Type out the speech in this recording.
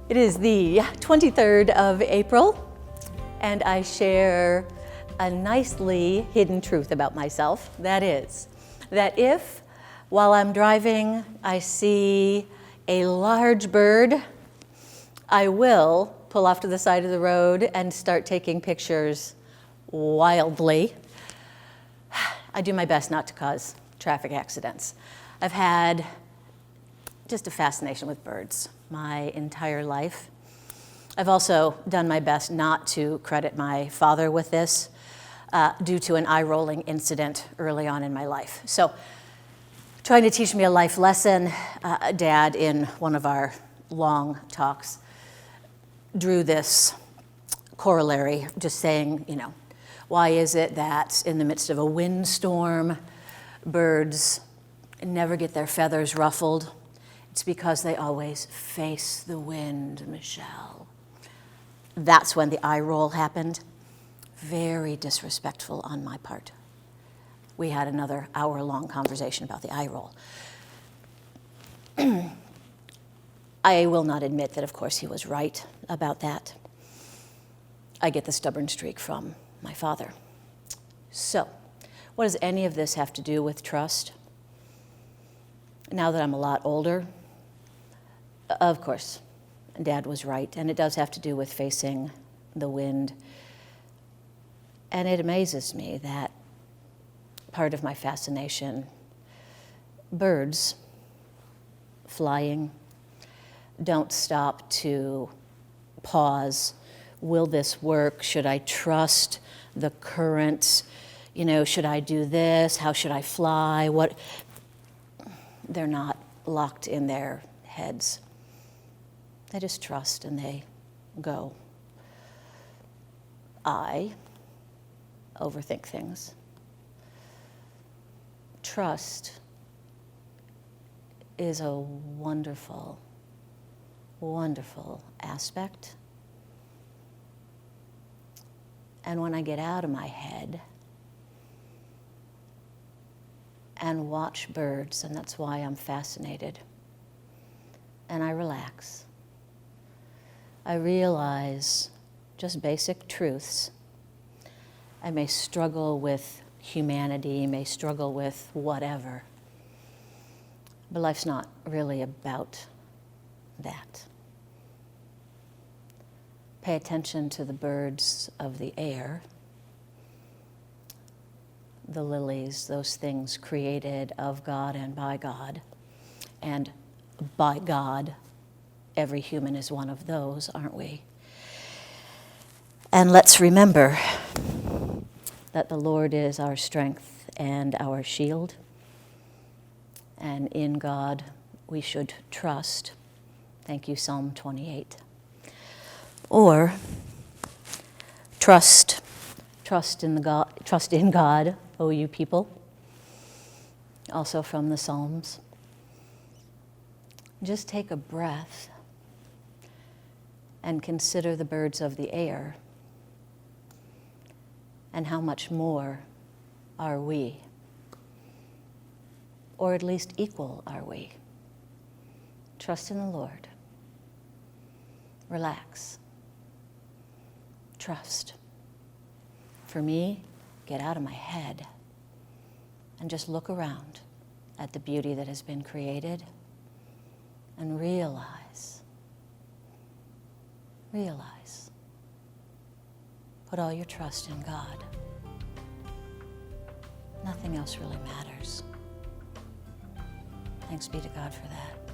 It is the 23rd of April, and I share a nicely hidden truth about myself. That is, that if, while I'm driving, I see a large bird, I will pull off to the side of the road and start taking pictures wildly. I do my best not to cause traffic accidents. I've had just a fascination with birds my entire life. I've also done my best not to credit my father with this due to an eye-rolling incident early on in my life. So, trying to teach me a life lesson, Dad, in one of our long talks, drew this corollary, just saying, why is it that in the midst of a windstorm, birds never get their feathers ruffled? It's because they always face the wind, Michelle. That's when the eye roll happened. Very disrespectful on my part. We had another hour-long conversation about the eye roll. I will not admit that, of course, he was right about that. I get the stubborn streak from my father. So, what does any of this have to do with trust? Now that I'm a lot older, of course, Dad was right, and it does have to do with facing the wind. And it amazes me that part of my fascination, birds flying, don't stop to pause. Will this work? Should I trust the currents? Should I do this? How should I fly? What? They're not locked in their heads. They just trust and they go. I overthink things. Trust is a wonderful, wonderful aspect. And when I get out of my head and watch birds, and that's why I'm fascinated, and I relax, I realize just basic truths. I may struggle with humanity, may struggle with whatever, but life's not really about that. Pay attention to the birds of the air, the lilies, those things created of God and by God. And by God, every human is one of those, aren't we? And let's remember that the Lord is our strength and our shield. And in God we should trust. Thank you, Psalm 28. Or trust in God, O you people. Also from the Psalms. Just take a breath and consider the birds of the air. And how much more are we? Or at least equal are we? Trust in the Lord. Relax. Trust. For me, get out of my head and just look around at the beauty that has been created and realize. Put all your trust in God. Nothing else really matters. Thanks be to God for that.